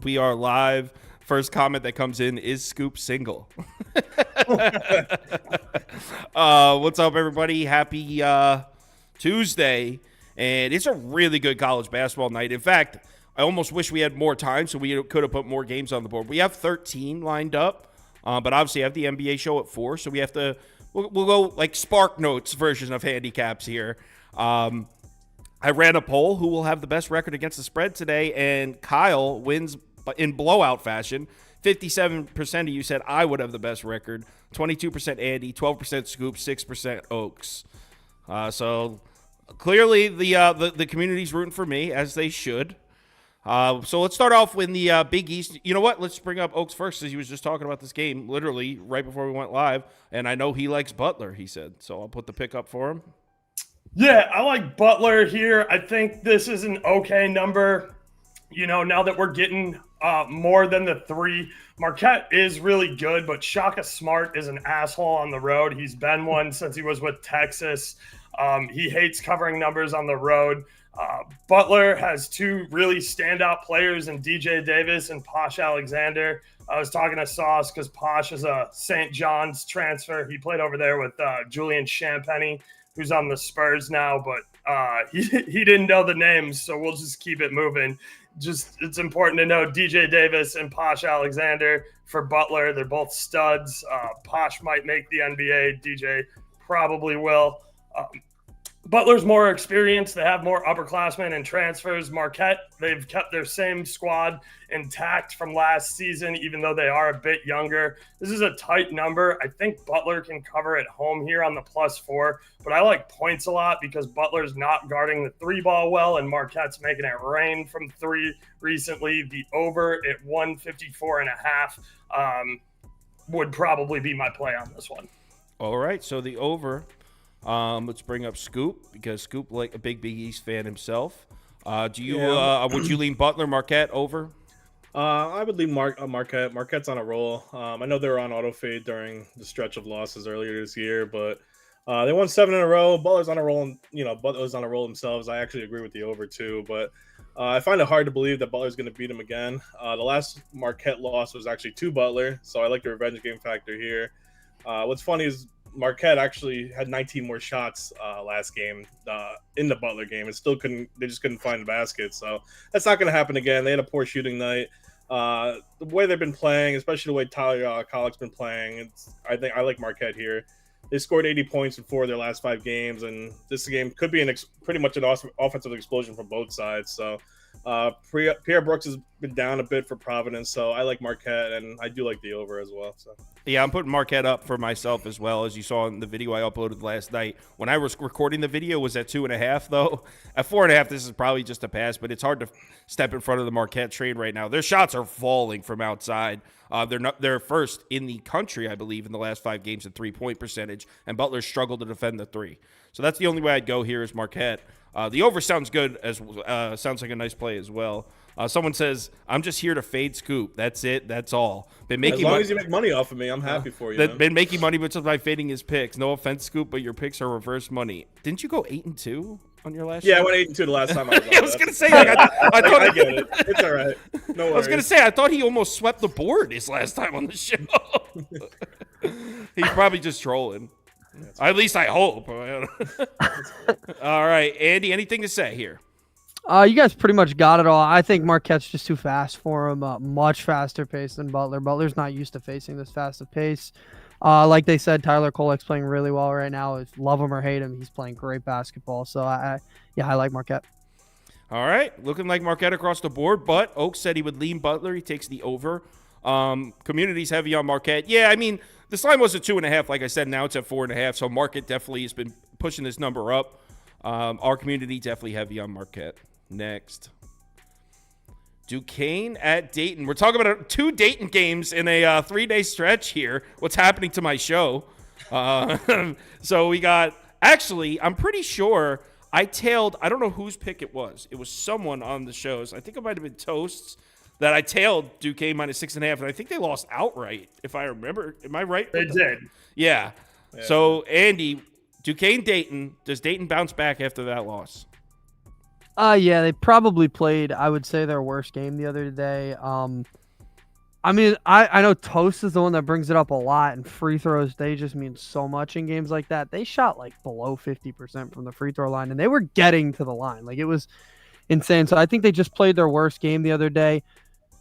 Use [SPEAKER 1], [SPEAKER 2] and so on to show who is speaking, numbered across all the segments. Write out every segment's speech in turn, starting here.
[SPEAKER 1] We are live. First comment that comes in is Scoop single. What's up, everybody? Happy Tuesday. And it's a really good college basketball night. In fact, I almost wish we had more time so we could have put more games on the board. We have 13 lined up, but obviously I have the NBA show at 4, so we have to we'll go like Spark Notes version of handicaps here. I ran a poll who will have the best record against the spread today, and Kyle wins in blowout fashion. 57% of you said I would have the best record. 22% Andy, 12% Scoop, 6% Oaks. So clearly the community's rooting for me, as they should. So let's start off with the Big East. You know what? Let's bring up Oaks first, as he was just talking about this game literally right before we went live. And I know he likes Butler, he said. So I'll put the pick up for him.
[SPEAKER 2] Yeah, I like Butler here. I think this is an okay number. You know, now that we're getting more than the 3. Marquette is really good, but Shaka Smart is an asshole on the road. He's been one since he was with Texas. He hates covering numbers on the road. Butler has 2 really standout players in DJ Davis and Posh Alexander. I was talking to Sauce because Posh is a St. John's transfer. He played over there with Julian Champagny, who's on the Spurs now, but he didn't know the names, so we'll just keep it moving. Just it's important to know DJ Davis and Posh Alexander for Butler. They're both studs. Posh might make the NBA. DJ probably will. Butler's more experienced. They have more upperclassmen and transfers. Marquette, they've kept their same squad intact from last season, even though they are a bit younger. This is a tight number. I think Butler can cover at home here on the +4, but I like points a lot because Butler's not guarding the 3 ball well, and Marquette's making it rain from 3 recently. The over at 154.5 would probably be my play on this one.
[SPEAKER 1] All right, so the over. Let's bring up Scoop because Scoop, like a big East fan himself. Would you lean Butler, Marquette over?
[SPEAKER 3] I would lean Marquette. Marquette's on a roll. I know they were on auto fade during the stretch of losses earlier this year, but they won 7 in a row. Butler's on a roll, and Butler's on a roll themselves. I actually agree with the over too, but I find it hard to believe that Butler's going to beat them again. The last Marquette loss was actually to Butler, so I like the revenge game factor here. What's funny is Marquette actually had 19 more shots last game in the Butler game. They just couldn't find the basket. So that's not going to happen again. They had a poor shooting night. The way they've been playing, especially the way Tyler Collick's been playing, I like Marquette here. They scored 80 points in 4 of their last 5 games, and this game could be pretty much an offensive explosion from both sides. So Pierre Brooks has been down a bit for Providence, so I like Marquette, and I do like the over as well. So.
[SPEAKER 1] Yeah, I'm putting Marquette up for myself as well, as you saw in the video I uploaded last night. When I was recording the video, it was at 2.5, though. At 4.5, this is probably just a pass, but it's hard to step in front of the Marquette train right now. Their shots are falling from outside. They're first in the country, I believe, in the last 5 games in 3-point percentage, and Butler struggled to defend the 3. So that's the only way I'd go here is Marquette. The over sounds good, sounds like a nice play as well. Someone says, I'm just here to fade Scoop. That's it. That's all.
[SPEAKER 3] As long as you make money off of me, I'm happy for you.
[SPEAKER 1] Been making money just by fading his picks. No offense, Scoop, but your picks are reverse money. Didn't you go 8-2 on your last show?
[SPEAKER 3] I went 8-2 the last time I was on.
[SPEAKER 1] I was going to say, I thought
[SPEAKER 3] I get it. It's all right. No worries.
[SPEAKER 1] I was going to say, I thought he almost swept the board his last time on the show. He's probably just trolling. At least I hope. All right, Andy, anything to say here?
[SPEAKER 4] You guys pretty much got it all. I think Marquette's just too fast for him. Much faster pace than Butler. Butler's not used to facing this fast of pace. Like they said, Tyler Kolek's playing really well right now. If love him or hate him, he's playing great basketball. So I like Marquette.
[SPEAKER 1] All right, looking like Marquette across the board. But Oaks said he would lean Butler. He takes the over. Community's heavy on Marquette. Yeah, I mean, this line was at 2.5. Like I said, now it's at 4.5. So Marquette definitely has been pushing this number up. Our community definitely heavy on Marquette. Next, Duquesne at Dayton. We're talking about 2 Dayton games in a 3-day stretch here. What's happening to my show? So we got, actually, I'm pretty sure I tailed, I don't know whose pick it was. It was someone on the shows. I think it might have been Toasts that I tailed Duquesne -6.5, and I think they lost outright, if I remember. Am I right?
[SPEAKER 2] They did.
[SPEAKER 1] Yeah. So, Andy, Duquesne Dayton, does Dayton bounce back after that loss?
[SPEAKER 4] Yeah, they probably played, I would say, their worst game the other day. I mean, I know Toast is the one that brings it up a lot, and free throws, they just mean so much in games like that. They shot like below 50% from the free throw line, and they were getting to the line. Like, it was insane. So I think they just played their worst game the other day.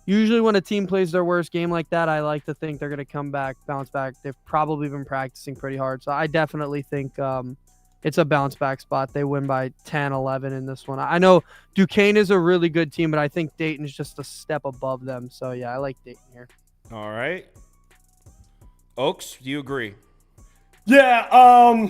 [SPEAKER 4] Usually when a team plays their worst game like that, I like to think they're going to come back, bounce back. They've probably been practicing pretty hard. So I definitely think it's a bounce back spot. They win by 10, 11 in this one. I know Duquesne is a really good team, but I think Dayton's just a step above them. So, yeah, I like Dayton here.
[SPEAKER 1] All right. Oaks, do you agree?
[SPEAKER 2] Yeah,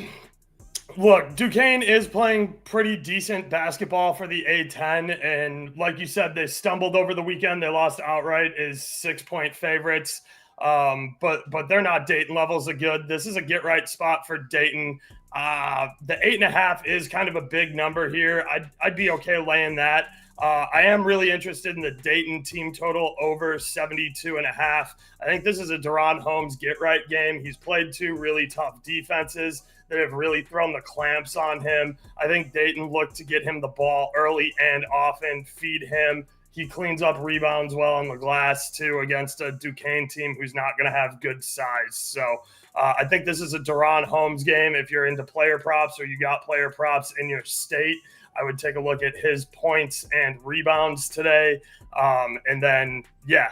[SPEAKER 2] look, Duquesne is playing pretty decent basketball for the A10, and like you said, they stumbled over the weekend. They lost outright as 6-point favorites, but they're not Dayton levels of good. This is a get-right spot for Dayton. The 8.5 is kind of a big number here. I'd be okay laying that. I am really interested in the Dayton team total over 72.5. I think this is a Deron Holmes get-right game. He's played two really tough defenses that have really thrown the clamps on him. I think Dayton looked to get him the ball early and often, feed him. He cleans up rebounds well on the glass, too, against a Duquesne team who's not going to have good size. So I think this is a Deron Holmes game. If you're into player props or you got player props in your state, I would take a look at his points and rebounds today. And then, yeah,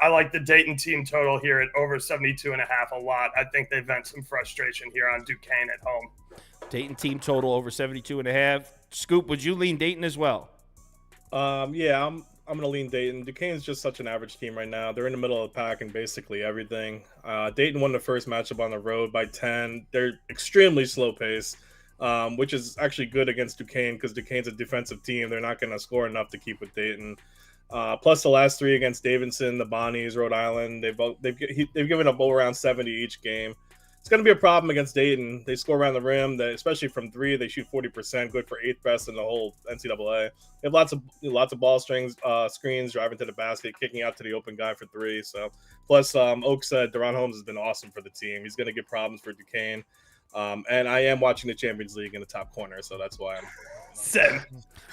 [SPEAKER 2] I like the Dayton team total here at over 72.5 a lot. I think they vent some frustration here on Duquesne at home.
[SPEAKER 1] Dayton team total over 72.5. Scoop, would you lean Dayton as well?
[SPEAKER 3] Yeah, I'm going to lean Dayton. Duquesne's just such an average team right now. They're in the middle of the pack in basically everything. Dayton won the first matchup on the road by 10. They're extremely slow pace. Which is actually good against Duquesne because Duquesne's a defensive team. They're not going to score enough to keep with Dayton. Plus the last three against Davidson, the Bonnies, Rhode Island, they've given up around 70 each game. It's going to be a problem against Dayton. They score around the rim, especially from three. They shoot 40%, good for 8th best in the whole NCAA. They have lots of ball screens, driving to the basket, kicking out to the open guy for three. So plus Oak said Deron Holmes has been awesome for the team. He's going to give problems for Duquesne. And I am watching the Champions League in the top corner, so that's why I'm
[SPEAKER 2] Same.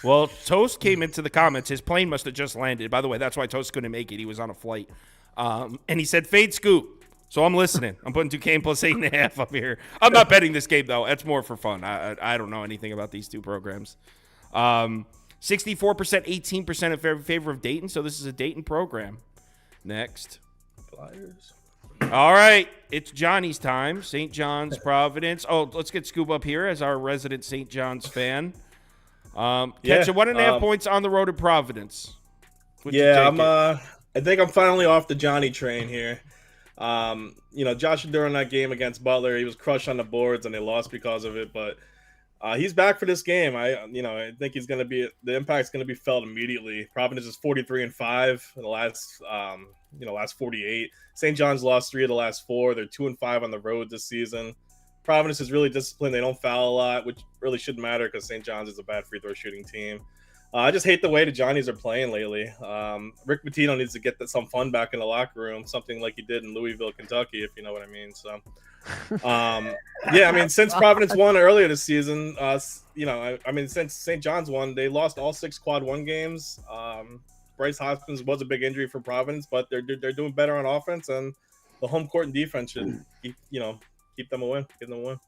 [SPEAKER 1] Well, Toast came into the comments. His plane must have just landed. By the way, that's why Toast couldn't make it. He was on a flight. And he said, fade Scoop. So I'm listening. I'm putting Duquesne plus 8.5 up here. I'm not betting this game, though. That's more for fun. I don't know anything about these two programs. 64%, 18% in favor of Dayton, so this is a Dayton program. Next.
[SPEAKER 3] Flyers.
[SPEAKER 1] All right, it's Johnny's time. St. John's, Providence. Oh, let's get Scoop up here as our resident St. John's fan. Catch 1.5 points on the road at Providence.
[SPEAKER 3] I think I'm finally off the Johnny train here. Josh during that game against Butler, he was crushed on the boards and they lost because of it. But he's back for this game. I think he's going to be the impact's going to be felt immediately. Providence is 43-5 in the last 48. St. John's lost 3 of the last 4. They're 2-5 on the road this season. Providence is really disciplined. They don't foul a lot, which really shouldn't matter because St. John's is a bad free throw shooting team. I just hate the way the Johnnies are playing lately. Rick Pitino needs to get some fun back in the locker room, something like he did in Louisville, Kentucky, if you know what I mean. So, since Providence won earlier this season, since St. John's won, they lost all 6 quad 1 games. Bryce Hoskins was a big injury for Providence, but they're doing better on offense, and the home court and defense should keep them a win, give them a win.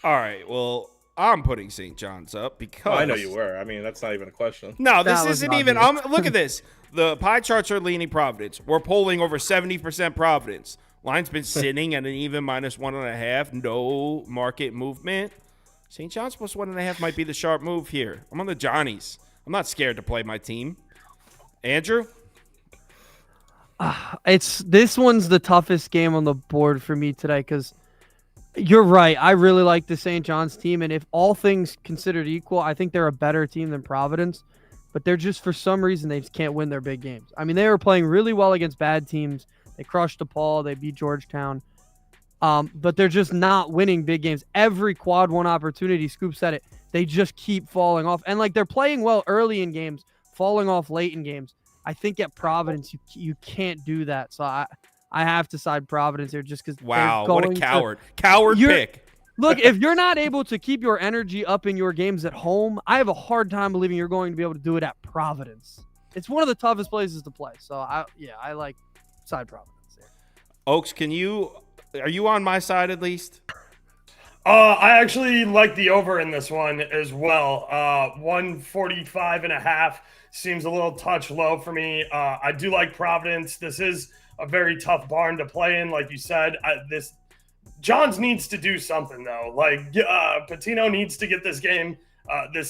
[SPEAKER 1] All right, well, I'm putting St. John's up because
[SPEAKER 3] I know you were. I mean, that's not even a question.
[SPEAKER 1] No, this isn't even. Look at this. The pie charts are leaning Providence. We're polling over 70% Providence. Line's been sitting at an even -1.5. No market movement. St. John's plus 1.5 might be the sharp move here. I'm on the Johnnies. I'm not scared to play my team. Andrew?
[SPEAKER 4] This one's the toughest game on the board for me today because you're right. I really like the St. John's team, and if all things considered equal, I think they're a better team than Providence, but they're just, for some reason, they just can't win their big games. I mean, they were playing really well against bad teams. They crushed DePaul. They beat Georgetown. But they're just not winning big games. Every quad 1 opportunity, Scoop said it, they just keep falling off. And, they're playing well early in games, falling off late in games. I think at Providence, you can't do that. So I have to side Providence here just because.
[SPEAKER 1] Wow, what a coward. Coward pick.
[SPEAKER 4] Look, if you're not able to keep your energy up in your games at home, I have a hard time believing you're going to be able to do it at Providence. It's one of the toughest places to play. So I like side Providence here.
[SPEAKER 1] Oaks, are you on my side at least?
[SPEAKER 2] I actually like the over in this one as well. 145.5 seems a little touch low for me. I do like Providence. This is a very tough barn to play in, like you said. Johns needs to do something though. Like Pitino needs to get this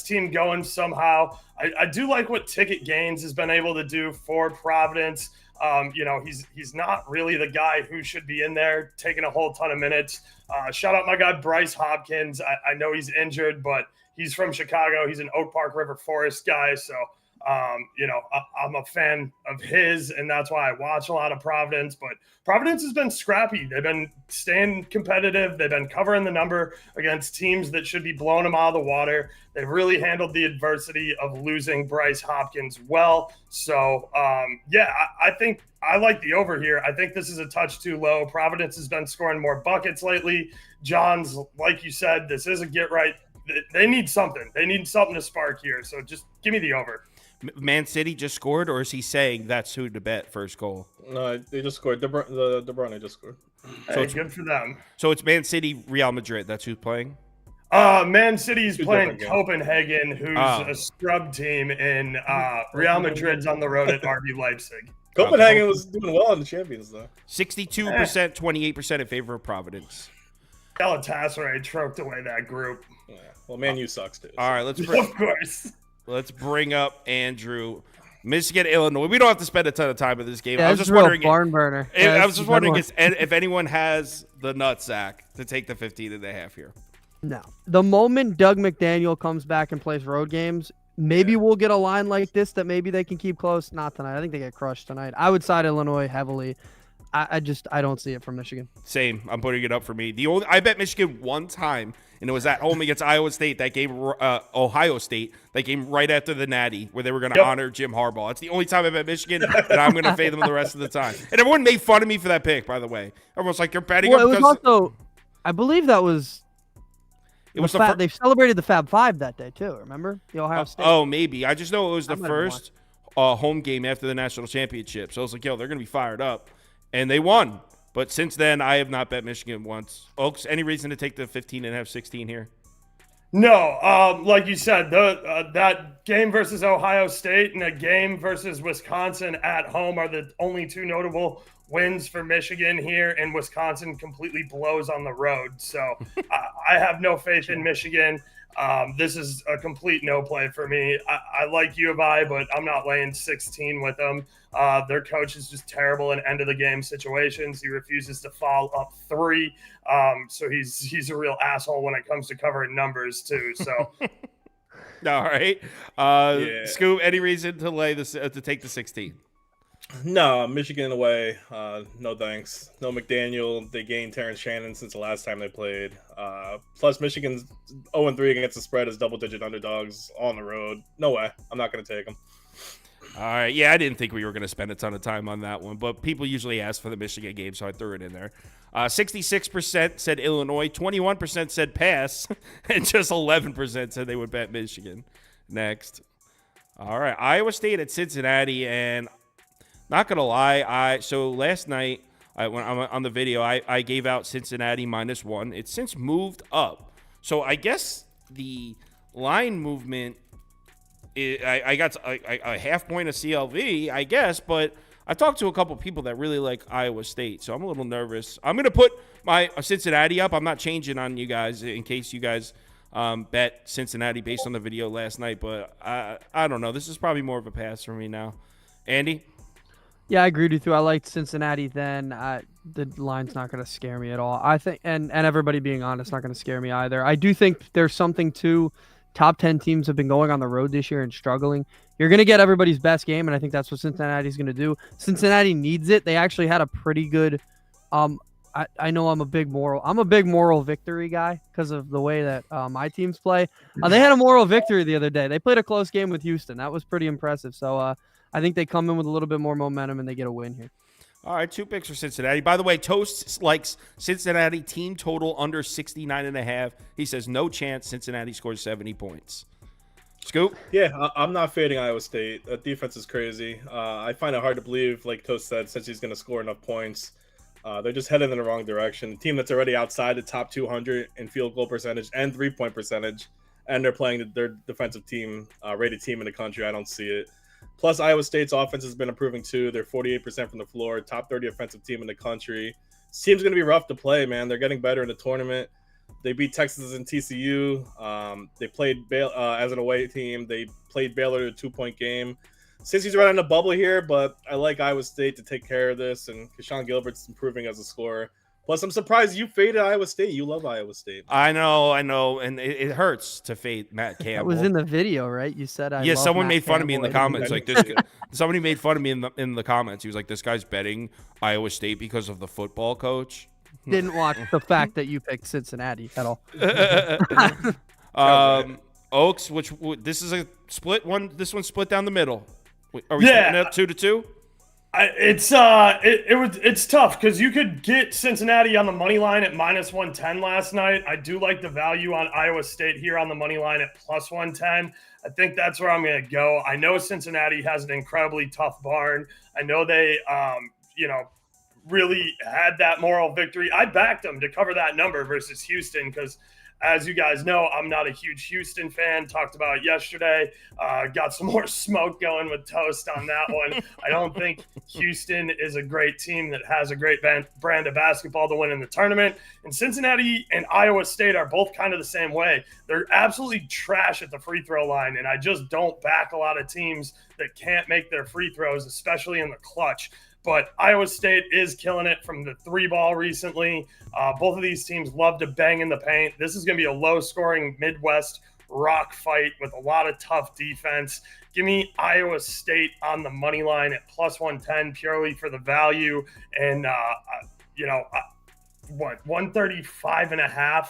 [SPEAKER 2] team going somehow. I do like what Ticket Gaines has been able to do for Providence. He's not really the guy who should be in there taking a whole ton of minutes. Shout out my guy Bryce Hopkins. I know he's injured, but he's from Chicago. He's an Oak Park River Forest guy, so I'm a fan of his, and that's why I watch a lot of Providence. But Providence has been scrappy. They've been staying competitive. They've been covering the number against teams that should be blowing them out of the water. They've really handled the adversity of losing Bryce Hopkins well. So, I think I like the over here. I think this is a touch too low. Providence has been scoring more buckets lately. Johns, like you said, this is a get right. They need something. They need something to spark here. So just give me the over.
[SPEAKER 1] Man City just scored, or is he saying that's who to bet first goal?
[SPEAKER 3] No, they just scored. De Bruyne just scored.
[SPEAKER 2] So it's good for them.
[SPEAKER 1] So it's Man City, Real Madrid. That's who's playing?
[SPEAKER 2] Man City's playing Copenhagen, who's a scrub team, and Real Madrid's on the road at RB Leipzig.
[SPEAKER 3] Copenhagen was doing well in the Champions, though.
[SPEAKER 1] 62%, 28% in favor of Providence.
[SPEAKER 2] Galatasaray choked away that group.
[SPEAKER 3] Yeah. Well, Man U sucks, too.
[SPEAKER 1] All right,
[SPEAKER 2] of course.
[SPEAKER 1] Let's bring up Andrew. Michigan, Illinois. We don't have to spend a ton of time with this game.
[SPEAKER 4] Yeah,
[SPEAKER 1] I was just wondering.
[SPEAKER 4] Barn burner.
[SPEAKER 1] I was just wondering if anyone has the nutsack to take the 15.5 here.
[SPEAKER 4] No. The moment Doug McDaniel comes back and plays road games, maybe we'll get a line like this that maybe they can keep close. Not tonight. I think they get crushed tonight. I would side Illinois heavily. I don't see it from Michigan.
[SPEAKER 1] Same. I'm putting it up for me. I bet Michigan one time, and it was at home against Iowa State. That game, Ohio State. That game right after the Natty, where they were going to honor Jim Harbaugh. That's the only time I bet Michigan, and I'm going to fade them the rest of the time. And everyone made fun of me for that pick, by the way. Everyone's like, "You're betting
[SPEAKER 4] up."
[SPEAKER 1] Well,
[SPEAKER 4] it was also, I believe that was. It was they celebrated the Fab Five that day too. Remember the Ohio State?
[SPEAKER 1] Oh, maybe. I just know it was the first home game after the national championship. So I was like, "Yo, they're going to be fired up," and they won. But since then, I have not bet Michigan once. Oaks, any reason to take the 15.5, 16 here?
[SPEAKER 2] No, like you said, that game versus Ohio State and a game versus Wisconsin at home are the only two notable wins for Michigan here, and Wisconsin completely blows on the road. So I have no faith in Michigan. This is a complete no play for me. I like U of I, but I'm not laying 16 with them. Their coach is just terrible in end of the game situations. He refuses to foul up 3. So he's a real asshole when it comes to covering numbers too. So
[SPEAKER 1] all right. Scoop, any reason to lay this to take the 16?
[SPEAKER 3] No, Michigan away. No thanks. No McDaniel. They gained Terrence Shannon since the last time they played. Plus, Michigan's 0-3 against the spread as double-digit underdogs on the road. No way. I'm not going to take them.
[SPEAKER 1] All right. Yeah, I didn't think we were going to spend a ton of time on that one, but people usually ask for the Michigan game, so I threw it in there. 66% said Illinois, 21% said pass, and just 11% said they would bet Michigan. Next. All right. Iowa State at Cincinnati, and not going to lie, so last night when I'm on the video, I gave out Cincinnati -1. It's since moved up. So I guess the line movement, I got a half point of CLV, I guess, but I talked to a couple people that really like Iowa State, so I'm a little nervous. I'm going to put my Cincinnati up. I'm not changing on you guys in case you guys bet Cincinnati based on the video last night, but I don't know. This is probably more of a pass for me now. Andy?
[SPEAKER 4] Yeah, I agreed with you. I liked Cincinnati then. The line's not going to scare me at all. I think, and everybody being honest, not going to scare me either. I do think there's something to top 10 teams have been going on the road this year and struggling. You're going to get everybody's best game, and I think that's what Cincinnati's going to do. Cincinnati needs it. They actually had a pretty good I know I'm a big moral victory guy because of the way that my teams play. They had a moral victory the other day. They played a close game with Houston. That was pretty impressive. So I think they come in with a little bit more momentum and they get a win here.
[SPEAKER 1] All right, 2 picks for Cincinnati. By the way, Toast likes Cincinnati team total under 69.5. He says no chance Cincinnati scores 70 points. Scoop?
[SPEAKER 3] Yeah, I'm not fading Iowa State. That defense is crazy. I find it hard to believe, like Toast said, since he's going to score enough points. They're just headed in the wrong direction. A team that's already outside the top 200 in field goal percentage and 3-point percentage, and they're playing their defensive team, rated team in the country. I don't see it. Plus, Iowa State's offense has been improving too. They're 48% from the floor, top 30 offensive team in the country. This team's going to be rough to play, man. They're getting better in the tournament. They beat Texas and TCU. They played as an away team. They played Baylor a 2-point game. Since he's right on the bubble here, but I like Iowa State to take care of this, and Keshawn Gilbert's improving as a scorer. Plus, I'm surprised you faded Iowa State. You love Iowa State.
[SPEAKER 1] I know, and it hurts to fade Matt Campbell.
[SPEAKER 4] That was in the video, right? You said I.
[SPEAKER 1] Yeah,
[SPEAKER 4] love
[SPEAKER 1] someone
[SPEAKER 4] Matt
[SPEAKER 1] made fun of me in the
[SPEAKER 4] Campbell.
[SPEAKER 1] comments. Like this, somebody made fun of me in the comments. He was like, "This guy's betting Iowa State because of the football coach."
[SPEAKER 4] Didn't watch the fact that you picked Cincinnati at all.
[SPEAKER 1] Oaks, this is a split one. This one's split down the middle. Are we splitting it 2-2?
[SPEAKER 2] It's tough because you could get Cincinnati on the money line at -110 last night. I do like the value on Iowa State here on the money line at +110. I think that's where I'm going to go. I know Cincinnati has an incredibly tough barn. I know they, really had that moral victory. I backed them to cover that number versus Houston because, as you guys know, I'm not a huge Houston fan. Talked about it yesterday. Got some more smoke going with Toast on that one. I don't think Houston is a great team that has a great brand of basketball to win in the tournament. And Cincinnati and Iowa State are both kind of the same way. They're absolutely trash at the free throw line, and I just don't back a lot of teams that can't make their free throws, especially in the clutch. But Iowa State is killing it from the 3-ball recently. Both of these teams love to bang in the paint. This is going to be a low-scoring Midwest rock fight with a lot of tough defense. Give me Iowa State on the money line at +110 purely for the value. And, 135.5.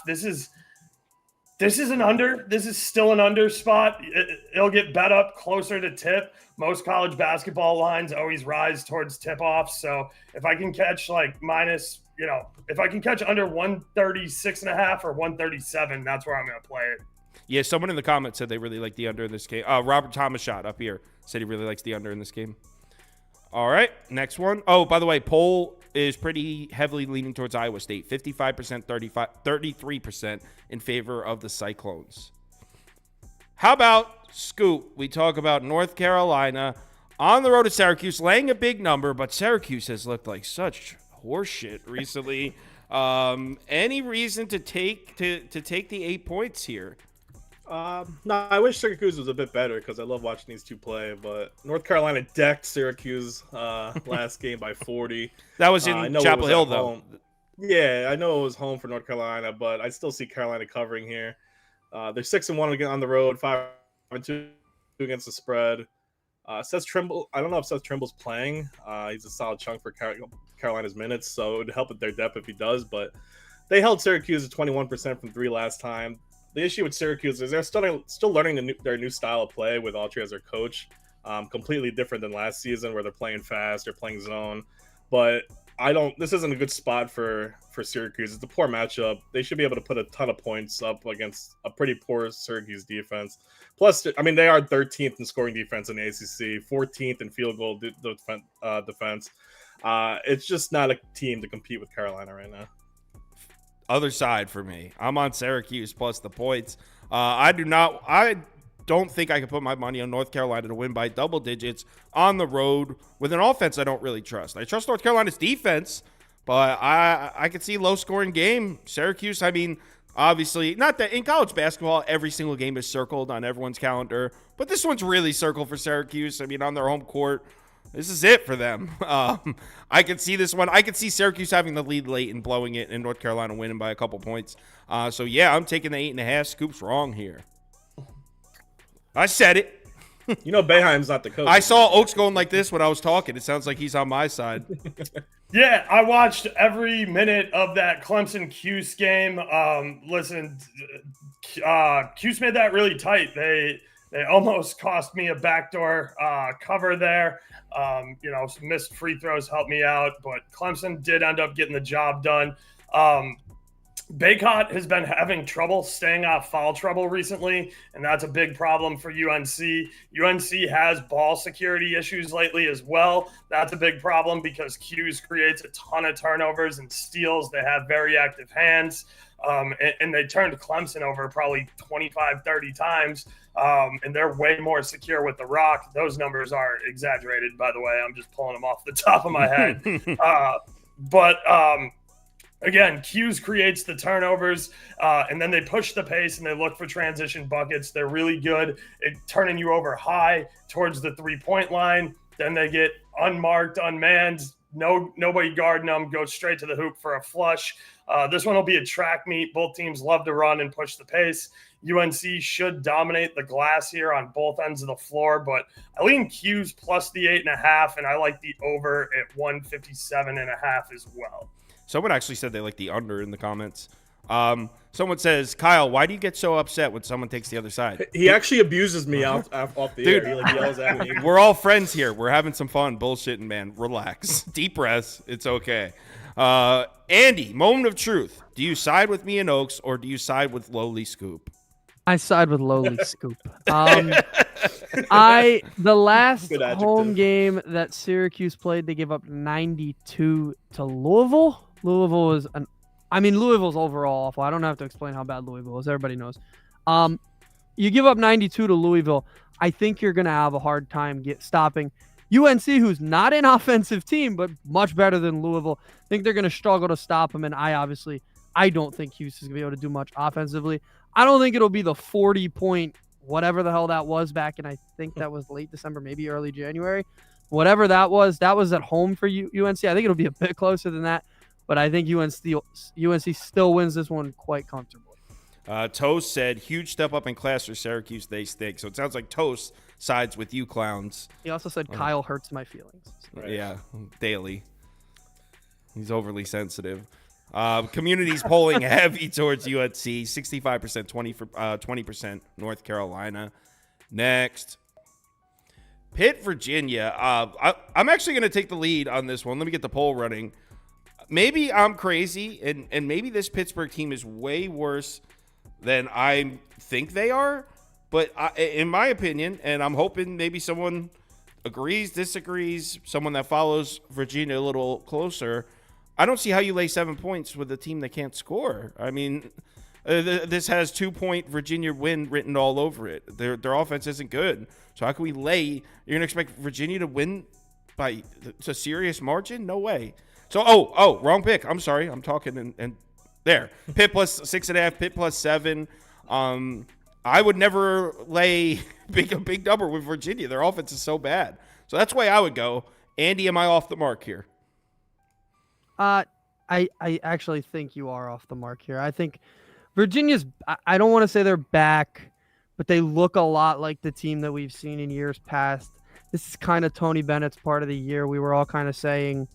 [SPEAKER 2] This is an under. This is still an under spot. It'll get bet up closer to tip. Most college basketball lines always rise towards tip-offs. So if I can catch if I can catch under 136.5 or 137, that's where I'm going to play it.
[SPEAKER 1] Yeah, someone in the comments said they really like the under in this game. Robert Thomas shot up here said he really likes the under in this game. All right, next one. Oh, by the way, poll is pretty heavily leaning towards Iowa State. 55%, 33% in favor of the Cyclones. How about Scoop? We talk about North Carolina on the road to Syracuse, laying a big number, but Syracuse has looked like such horseshit recently. Any reason to take the 8 points here?
[SPEAKER 3] No, I wish Syracuse was a bit better because I love watching these two play. But North Carolina decked Syracuse last game by 40.
[SPEAKER 1] That was in Chapel Hill, though.
[SPEAKER 3] Home. Yeah, I know it was home for North Carolina, but I still see Carolina covering here. They're 6-1 again on the road, 5-2 against the spread. Seth Trimble, I don't know if Seth Trimble's playing. He's a solid chunk for Carolina's minutes, so it would help with their depth if he does. But they held Syracuse at 21% from 3 last time. The issue with Syracuse is they're still learning their new style of play with Autry as their coach. Completely different than last season where they're playing fast, they're playing zone. But this isn't a good spot for Syracuse. It's a poor matchup. They should be able to put a ton of points up against a pretty poor Syracuse defense. Plus, I mean, they are 13th in scoring defense in the ACC, 14th in field goal defense. It's just not a team to compete with Carolina right now.
[SPEAKER 1] Other side for me. I'm on Syracuse plus the points. I don't think I can put my money on North Carolina to win by double digits on the road with an offense I don't really trust. I trust North Carolina's defense, but I could see low-scoring game. Syracuse, I mean, obviously, not that in college basketball, every single game is circled on everyone's calendar, but this one's really circled for Syracuse. I mean, on their home court, this is it for them. I could see this one. I could see Syracuse having the lead late and blowing it, and North Carolina winning by a couple points. So, yeah, I'm taking the 8.5. Scoop's wrong here. I said it.
[SPEAKER 3] You know Boeheim's not the coach.
[SPEAKER 1] I saw Oaks going like this when I was talking. It sounds like he's on my side.
[SPEAKER 2] Yeah, I watched every minute of that Clemson-Cuse game. Listen, Cuse made that really tight. They They almost cost me a backdoor cover there. Some missed free throws helped me out, but Clemson did end up getting the job done. Baycott has been having trouble staying off foul trouble recently, and that's a big problem for UNC. UNC has ball security issues lately as well. That's a big problem because Hughes creates a ton of turnovers and steals. They have very active hands, and they turned Clemson over probably 25, 30 times, and they're way more secure with the rock. Those numbers are exaggerated, by the way. I'm just pulling them off the top of my head. Again, Hughes creates the turnovers, and then they push the pace and they look for transition buckets. They're really good at turning you over high towards the three-point line. Then they get unmarked, unmanned, nobody guarding them, go straight to the hoop for a flush. This one will be a track meet. Both teams love to run and push the pace. UNC should dominate the glass here on both ends of the floor, but I lean Hughes plus the 8.5, and I like the over at 157.5 as well.
[SPEAKER 1] Someone actually said they like the under in the comments. Someone says, Kyle, why do you get so upset when someone takes the other side?
[SPEAKER 3] He actually abuses me off the
[SPEAKER 1] Dude,
[SPEAKER 3] air. He yells at me.
[SPEAKER 1] We're all friends here. We're having some fun bullshitting, man. Relax. Deep breaths. It's okay. Andy, moment of truth. Do you side with me and Oaks, or do you side with Lowly Scoop?
[SPEAKER 4] I side with Lowly Scoop. The last home game that Syracuse played, they gave up 92 to Louisville. Louisville's overall awful. I don't have to explain how bad Louisville is. Everybody knows. You give up 92 to Louisville, I think you're going to have a hard time stopping UNC, who's not an offensive team, but much better than Louisville. I think they're going to struggle to stop them, and I don't think Houston's going to be able to do much offensively. I don't think it'll be the 40-point whatever the hell that was back in, I think that was late December, maybe early January. Whatever that was at home for UNC. I think it'll be a bit closer than that, but I think UNC still wins this one quite comfortably.
[SPEAKER 1] Toast said, huge step up in class for Syracuse. They stink. So it sounds like Toast sides with you clowns.
[SPEAKER 4] He also said Kyle hurts my feelings.
[SPEAKER 1] Right. Yeah, daily. He's overly sensitive. Community's polling heavy towards UNC, 65%, 20% North Carolina. Next, Pitt, Virginia. I'm actually going to take the lead on this one. Let me get the poll running. Maybe I'm crazy, and maybe this Pittsburgh team is way worse than I think they are. But in my opinion, and I'm hoping maybe someone agrees, disagrees, someone that follows Virginia a little closer, I don't see how you lay 7 points with a team that can't score. I mean, this has 2-point Virginia win written all over it. Their offense isn't good. So how can we lay? You're going to expect Virginia to win by a serious margin? No way. So, wrong pick. I'm sorry. I'm talking and there. Pitt plus 6.5, Pitt plus 7. I would never lay a big number with Virginia. Their offense is so bad. So that's why I would go. Andy, am I off the mark here?
[SPEAKER 4] I actually think you are off the mark here. I think Virginia's, I don't want to say they're back, but they look a lot like the team that we've seen in years past. This is kind of Tony Bennett's part of the year. We were all kind of saying,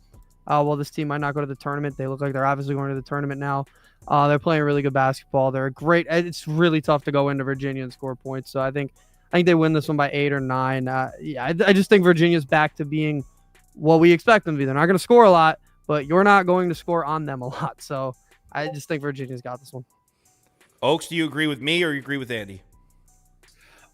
[SPEAKER 4] well, this team might not go to the tournament. They look like they're obviously going to the tournament now. They're playing really good basketball. They're great. It's really tough to go into Virginia and score points. So I think they win this one by 8 or 9. I just think Virginia's back to being what we expect them to be. They're not going to score a lot, but you're not going to score on them a lot. So I just think Virginia's got this one.
[SPEAKER 1] Oaks, do you agree with me or you agree with Andy?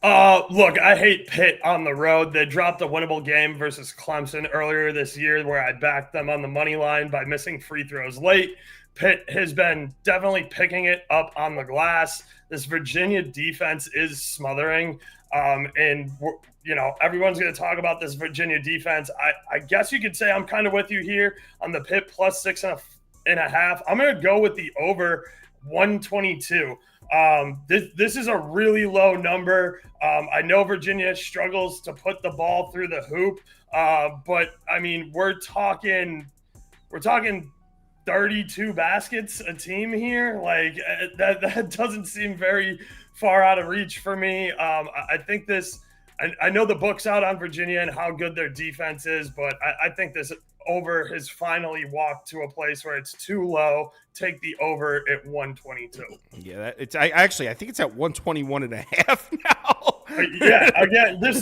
[SPEAKER 2] Look, I hate Pitt on the road. They dropped a winnable game versus Clemson earlier this year where I backed them on the money line by missing free throws late. Pitt has been definitely picking it up on the glass. This Virginia defense is smothering. And everyone's going to talk about this Virginia defense. I guess you could say I'm kind of with you here on the Pitt plus 6.5. I'm going to go with the over 122. This is a really low number. I know Virginia struggles to put the ball through the hoop, but I mean we're talking 32 baskets a team here. Like that doesn't seem very far out of reach for me. I think this I know the book's out on Virginia and how good their defense is, but I think this over has finally walked to a place where it's too low. Take the over at 122.
[SPEAKER 1] Yeah, I think it's at 121.5 now.
[SPEAKER 2] Yeah, again, this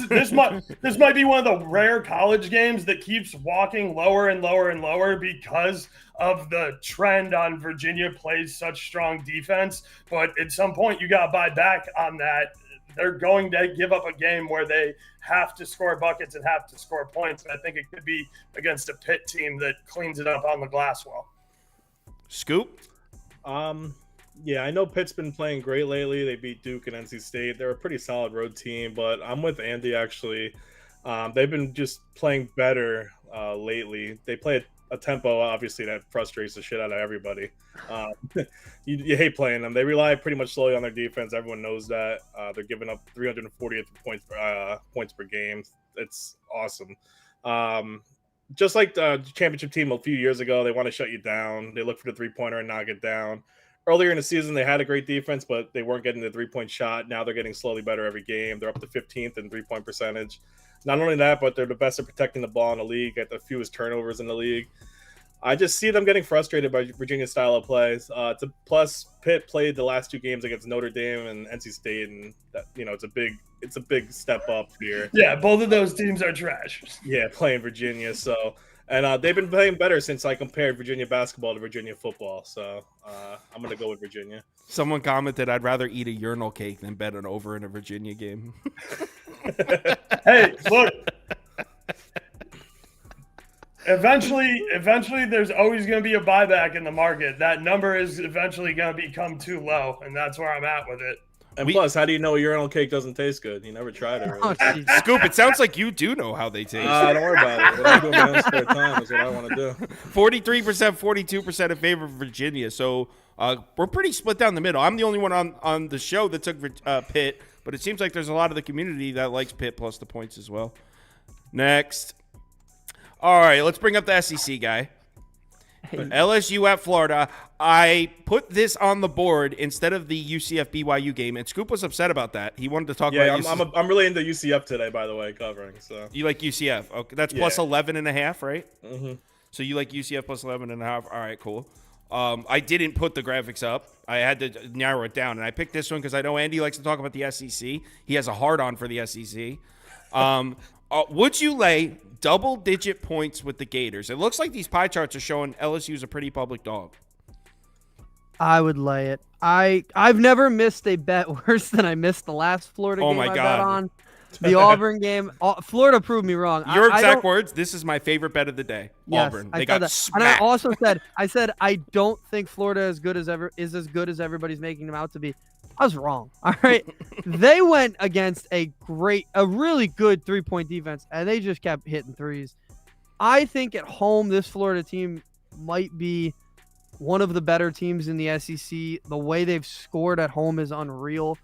[SPEAKER 2] might be one of the rare college games that keeps walking lower and lower and lower because of the trend on Virginia plays such strong defense. But at some point, you got to buy back on that. They're going to give up a game where they have to score buckets and have to score points. And I think it could be against a Pitt team that cleans it up on the glass well.
[SPEAKER 1] Scoop?
[SPEAKER 3] Yeah, I know Pitt's been playing great lately. They beat Duke and NC State. They're a pretty solid road team, but I'm with Andy, actually. They've been just playing better lately. They play a tempo, obviously, that frustrates the shit out of everybody. You hate playing them. They rely pretty much solely on their defense. Everyone knows that. They're giving up 340 points per game. It's awesome. Just like the championship team a few years ago, they want to shut you down. They look for the three-pointer and knock it down. Earlier in the season, they had a great defense, but they weren't getting the three-point shot. Now they're getting slowly better every game. They're up to 15th in three-point percentage. Not only that, but they're the best at protecting the ball in the league, at the fewest turnovers in the league. I just see them getting frustrated by Virginia's style of plays. Plus, Pitt played the last two games against Notre Dame and NC State, and that, it's a big step up here.
[SPEAKER 2] Yeah, both of those teams are trash.
[SPEAKER 3] Yeah, playing Virginia. So, and they've been playing better since I compared Virginia basketball to Virginia football. So, I'm gonna go with Virginia.
[SPEAKER 1] Someone commented, "I'd rather eat a urinal cake than bet an over in a Virginia game."
[SPEAKER 2] Hey, look. Eventually, there's always going to be a buyback in the market. That number is eventually going to become too low, and that's where I'm at with it.
[SPEAKER 3] And plus, how do you know a urinal cake doesn't taste good? You never tried it. Really.
[SPEAKER 1] Scoop, it sounds like you do know how they taste.
[SPEAKER 3] Don't worry about it. What I do in my own spare time is what I want to do.
[SPEAKER 1] 43%, 42% in favor of Virginia. So we're pretty split down the middle. I'm the only one on the show that took Pitt, but it seems like there's a lot of the community that likes Pitt plus the points as well. Next. All right, let's bring up the SEC guy. LSU at Florida. I put this on the board instead of the UCF BYU game, and Scoop was upset about that. He wanted to talk about UCF.
[SPEAKER 3] I'm really into UCF today, by the way, covering. So
[SPEAKER 1] you like UCF? Okay, that's plus 11.5, right?
[SPEAKER 3] Mm-hmm.
[SPEAKER 1] So you like UCF plus 11.5? All right, cool. I didn't put the graphics up. I had to narrow it down, and I picked this one because I know Andy likes to talk about the SEC. He has a hard-on for the SEC. Would you lay double-digit points with the Gators? It looks like these pie charts are showing LSU's a pretty public dog.
[SPEAKER 4] I would lay it. I've never missed a bet worse than I missed the last Florida game I bet on. The Auburn game. Florida proved me wrong.
[SPEAKER 1] Your exact words, this is my favorite bet of the day.
[SPEAKER 4] Yes,
[SPEAKER 1] Auburn. They got smacked.
[SPEAKER 4] And I also said, I don't think Florida is as good as everybody's making them out to be. I was wrong. All right. They went against a really good three-point defense, and they just kept hitting threes. I think at home, this Florida team might be one of the better teams in the SEC. The way they've scored at home is unreal.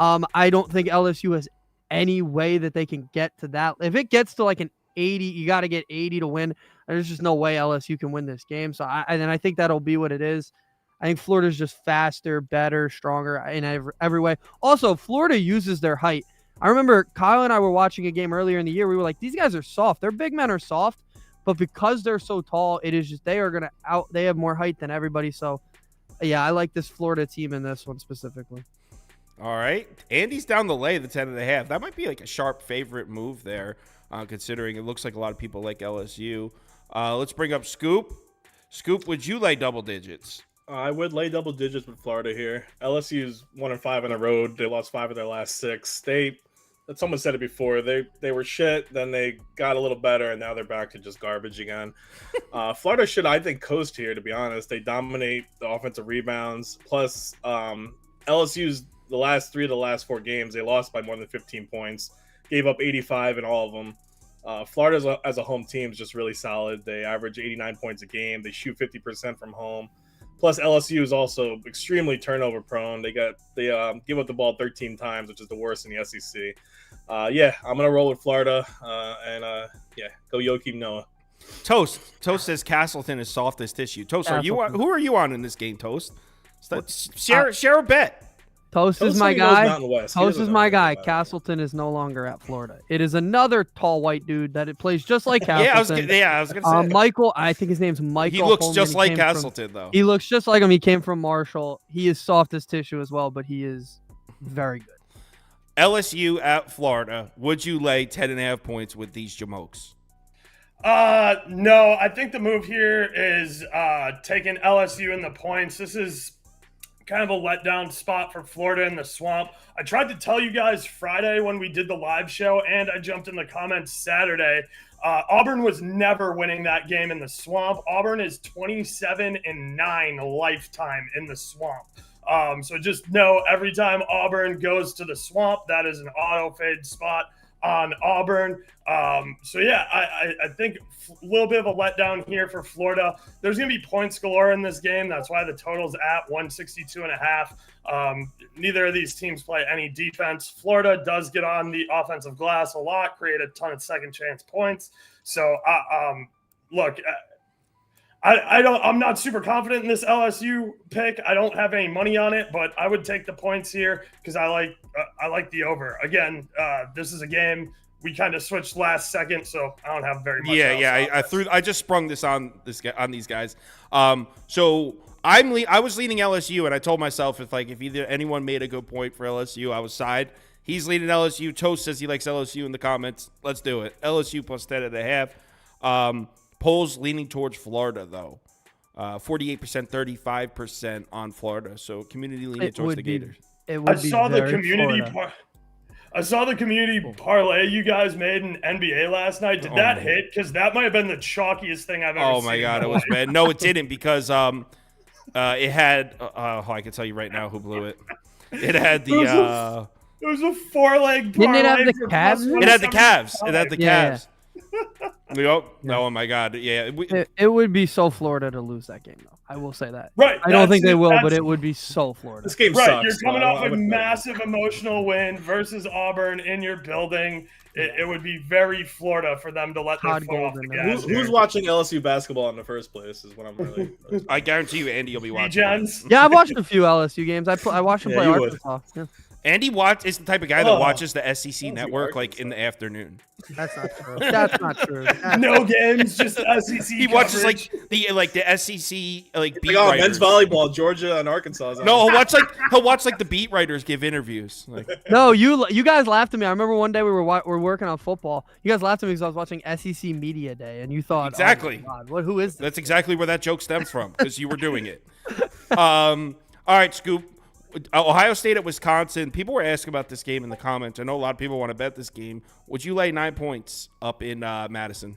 [SPEAKER 4] I don't think LSU has any way that they can get to that. If it gets to like an 80, you got to get 80 to win. There's just no way LSU can win this game. So I think that'll be what it is. I think Florida's just faster, better, stronger in every way. Also, Florida uses their height. I remember Kyle and I were watching a game earlier in the year. We were like, these guys are soft. Their big men are soft, but because they're so tall, it is just they have more height than everybody. So, yeah, I like this Florida team in this one specifically.
[SPEAKER 1] All right. Andy's down the lay, the 10.5. That might be like a sharp favorite move there, considering it looks like a lot of people like LSU. Let's bring up Scoop. Scoop, would you lay double digits?
[SPEAKER 3] I would lay double digits with Florida here. LSU's 1-5 on the road. They lost 5 of their last 6. Someone said it before. They were shit. Then they got a little better, and now they're back to just garbage again. Florida should, I think, coast here. To be honest, they dominate the offensive rebounds. Plus, LSU's the last 3 of the last 4 games they lost by more than 15 points. Gave up 85 in all of them. Florida as a home team is just really solid. They average 89 points a game. They shoot 50% from home. Plus, LSU is also extremely turnover prone. They give up the ball 13 times, which is the worst in the SEC. I'm gonna roll with Florida, go Joakim Noah.
[SPEAKER 1] Toast says Castleton is soft as tissue. Toast, who are you on in this game? Toast, share a bet.
[SPEAKER 4] Toast is my
[SPEAKER 3] only knows
[SPEAKER 4] guy.
[SPEAKER 3] Mountain West. He
[SPEAKER 4] Toast
[SPEAKER 3] doesn't
[SPEAKER 4] is
[SPEAKER 3] know
[SPEAKER 4] my
[SPEAKER 3] anything
[SPEAKER 4] guy.
[SPEAKER 3] about it.
[SPEAKER 4] Castleton is no longer at Florida. It is another tall white dude that it plays just like
[SPEAKER 1] Yeah, I was
[SPEAKER 4] Castleton.
[SPEAKER 1] gonna say.
[SPEAKER 4] Michael, I think his name's Michael.
[SPEAKER 1] He looks
[SPEAKER 4] Holman.
[SPEAKER 1] just
[SPEAKER 4] He
[SPEAKER 1] like
[SPEAKER 4] came from-
[SPEAKER 1] Castleton, though.
[SPEAKER 4] He looks just like him. He came from Marshall. He is soft as tissue as well, but he is very good.
[SPEAKER 1] LSU at Florida. Would you lay 10.5 points with these Jamokes?
[SPEAKER 2] No, I think the move here is taking LSU in the points. This is kind of a letdown spot for Florida in the swamp. I tried to tell you guys Friday when we did the live show, and I jumped in the comments Saturday. Auburn was never winning that game in the swamp. Auburn is 27-9 lifetime in the swamp. So just know every time Auburn goes to the swamp, that is an auto fade spot on Auburn. So yeah, I think a little bit of a letdown here for Florida. There's going to be points galore in this game. That's why the total's at 162.5. Neither of these teams play any defense. Florida does get on the offensive glass a lot, create a ton of second chance points. So look, I'm not super confident in this LSU pick. I don't have any money on it, but I would take the points here because I like the over. Again, this is a game we kind of switched last second, so I don't have very much.
[SPEAKER 1] I just sprung this on these guys. So I was leaning LSU, and I told myself if either anyone made a good point for LSU, I was side. He's leading LSU. Toast says he likes LSU in the comments. Let's do it. LSU plus 10.5. Polls leaning towards Florida, though. 48%, 35% on Florida. So community leaning towards the Gators.
[SPEAKER 2] I saw the community parlay you guys made in NBA last night. Did that hit? Because that might have been the chalkiest thing I've ever seen.
[SPEAKER 1] Oh, my God. It was bad. No, it didn't because it had I can tell you right now who blew it. It had the
[SPEAKER 2] it was a 4-leg parlay.
[SPEAKER 4] Didn't it have the Cavs?
[SPEAKER 1] It had the Cavs. It had the Cavs.
[SPEAKER 4] Yeah.
[SPEAKER 1] Oh my God! Yeah,
[SPEAKER 4] it would be so Florida to lose that game, though. I will say that.
[SPEAKER 2] Right.
[SPEAKER 4] I don't think they will, but it would be so Florida.
[SPEAKER 3] This game
[SPEAKER 2] right.
[SPEAKER 3] sucks.
[SPEAKER 2] You're coming off a massive emotional win versus Auburn in your building. It would be very Florida for them to let their foot off the gas.
[SPEAKER 3] Who's watching LSU basketball in the first place is what I'm really.
[SPEAKER 1] I guarantee you, Andy will be watching.
[SPEAKER 4] Yeah, I've watched a few LSU games. I watched them play Arkansas. Yeah.
[SPEAKER 1] Andy is the type of guy that watches the SEC network in the afternoon.
[SPEAKER 4] That's not true. That's not true.
[SPEAKER 2] No games, just SEC.
[SPEAKER 1] He watches the SEC beat
[SPEAKER 3] writers. Men's volleyball, Georgia and Arkansas.
[SPEAKER 1] No, he'll watch the beat writers give interviews.
[SPEAKER 4] No, you guys laughed at me. I remember one day we were working on football. You guys laughed at me because I was watching SEC Media Day, and you thought
[SPEAKER 1] exactly.
[SPEAKER 4] Oh my God, who is this?
[SPEAKER 1] That's exactly where that joke stems from because you were doing it. All right, Scoop. Ohio State at Wisconsin. People were asking about this game in the comments. I know a lot of people want to bet this game. Would you lay 9 points up in Madison?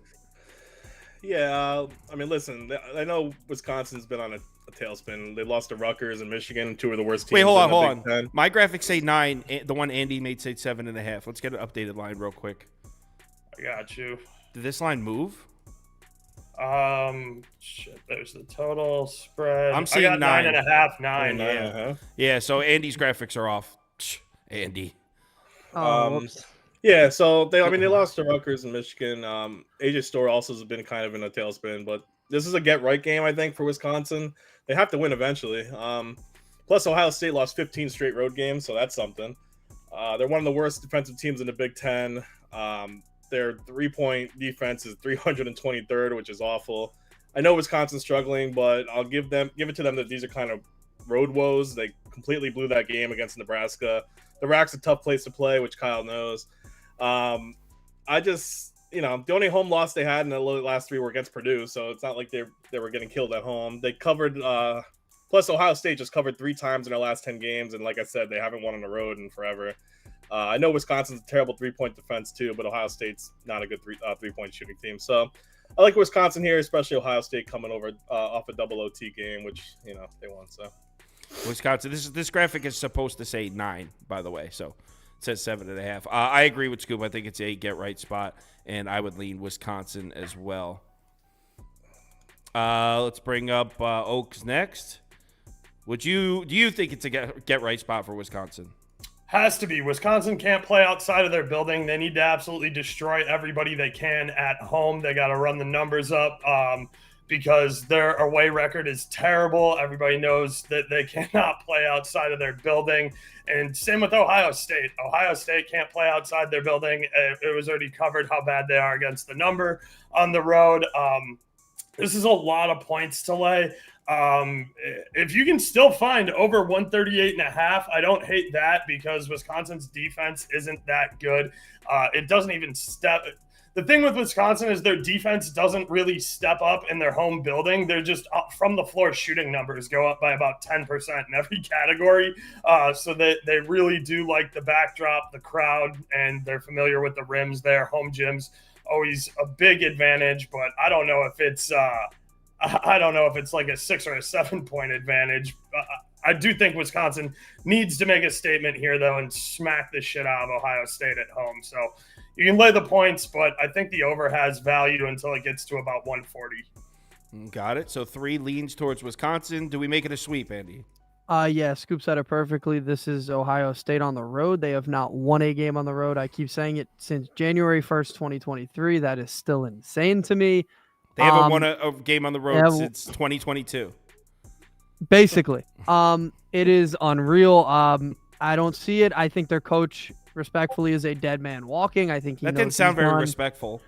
[SPEAKER 3] Yeah, I mean, listen, I know Wisconsin's been on a tailspin. They lost to Rutgers and Michigan, two of the worst teams.
[SPEAKER 1] Wait, hold on. My graphics say 9. The one Andy made said 7.5. Let's get an updated line real quick.
[SPEAKER 2] I got you.
[SPEAKER 1] Did this line move?
[SPEAKER 2] There's the total spread.
[SPEAKER 1] I'm seeing
[SPEAKER 2] 9.5. 9.
[SPEAKER 1] Yeah. Yeah. So Andy's graphics are off. Andy.
[SPEAKER 3] Yeah. So they lost to Rutgers and Michigan. AJ Storr also has been kind of in a tailspin, but this is a get right game, I think, for Wisconsin. They have to win eventually. Plus, Ohio State lost 15 straight road games, so that's something. They're one of the worst defensive teams in the Big Ten. Their 3-point defense is 323rd, which is awful. I know Wisconsin's struggling, but I'll give it to them that these are kind of road woes. They completely blew that game against Nebraska. The RAC's a tough place to play, which Kyle knows. I just, the only home loss they had in the last 3 were against Purdue, so it's not like they were getting killed at home. They covered, plus Ohio State just covered 3 times in their last 10 games, and like I said, they haven't won on the road in forever. I know Wisconsin's a terrible 3-point defense too, but Ohio State's not a good 3-point shooting team. So I like Wisconsin here, especially Ohio State coming over off a double OT game, which they won. So
[SPEAKER 1] Wisconsin. This graphic is supposed to say 9, by the way. So it says 7.5. I agree with Scoop. I think it's a get right spot, and I would lean Wisconsin as well. Let's bring up Oaks next. Do you think it's a get right spot for Wisconsin?
[SPEAKER 2] Has to be. Wisconsin can't play outside of their building. They need to absolutely destroy everybody they can at home. They got to run the numbers up. because their away record is terrible. Everybody knows that they cannot play outside of their building. And same with Ohio State. Ohio State can't play outside their building. It was already covered how bad they are against the number on the road. This is a lot of points to lay. If you can still find over 138.5, I don't hate that because Wisconsin's defense isn't that good. It doesn't even step. The thing with Wisconsin is their defense doesn't really step up in their home building. They're just up from the floor shooting numbers go up by about 10% in every category. So they really do like the backdrop, the crowd, and they're familiar with the rims there. Home gyms always a big advantage, but I don't know if it's like a 6 or a 7 point advantage. I do think Wisconsin needs to make a statement here, though, and smack the shit out of Ohio State at home. So you can lay the points, but I think the over has value until it gets to about 140.
[SPEAKER 1] Got it. So 3 leans towards Wisconsin. Do we make it a sweep, Andy?
[SPEAKER 4] Yeah, Scoop said it perfectly. This is Ohio State on the road. They have not won a game on the road. I keep saying it since January 1st, 2023. That is still insane to me.
[SPEAKER 1] They haven't won a game on the road since 2022.
[SPEAKER 4] Basically. It is unreal. I don't see it. I think their coach, respectfully, is a dead man walking. I think
[SPEAKER 1] that didn't sound very respectful.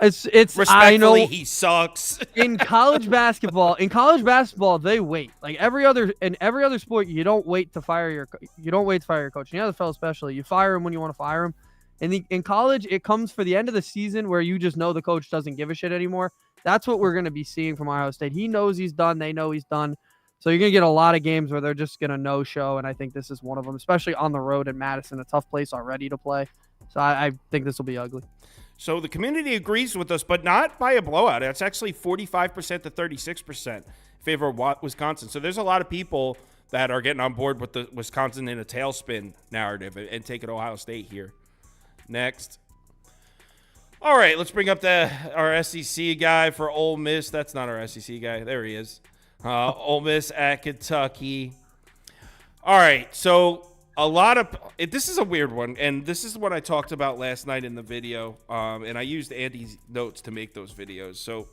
[SPEAKER 4] It's
[SPEAKER 1] respectfully,
[SPEAKER 4] I know
[SPEAKER 1] he sucks.
[SPEAKER 4] in college basketball, they wait. Like every other sport, you don't wait to fire your coach. In the NFL especially, you fire him when you want to fire him. In college, it comes for the end of the season where you just know the coach doesn't give a shit anymore. That's what we're going to be seeing from Ohio State. He knows he's done. They know he's done. So you're going to get a lot of games where they're just going to no-show, and I think this is one of them, especially on the road in Madison, a tough place already to play. So I think this will be ugly.
[SPEAKER 1] So the community agrees with us, but not by a blowout. It's actually 45% to 36% in favor of Wisconsin. So there's a lot of people that are getting on board with the Wisconsin in a tailspin narrative and taking Ohio State here. Next. All right, let's bring up our SEC guy for Ole Miss. That's not our SEC guy. There he is. Ole Miss at Kentucky. All right, so this is a weird one, and this is what I talked about last night in the video, and I used Andy's notes to make those videos. So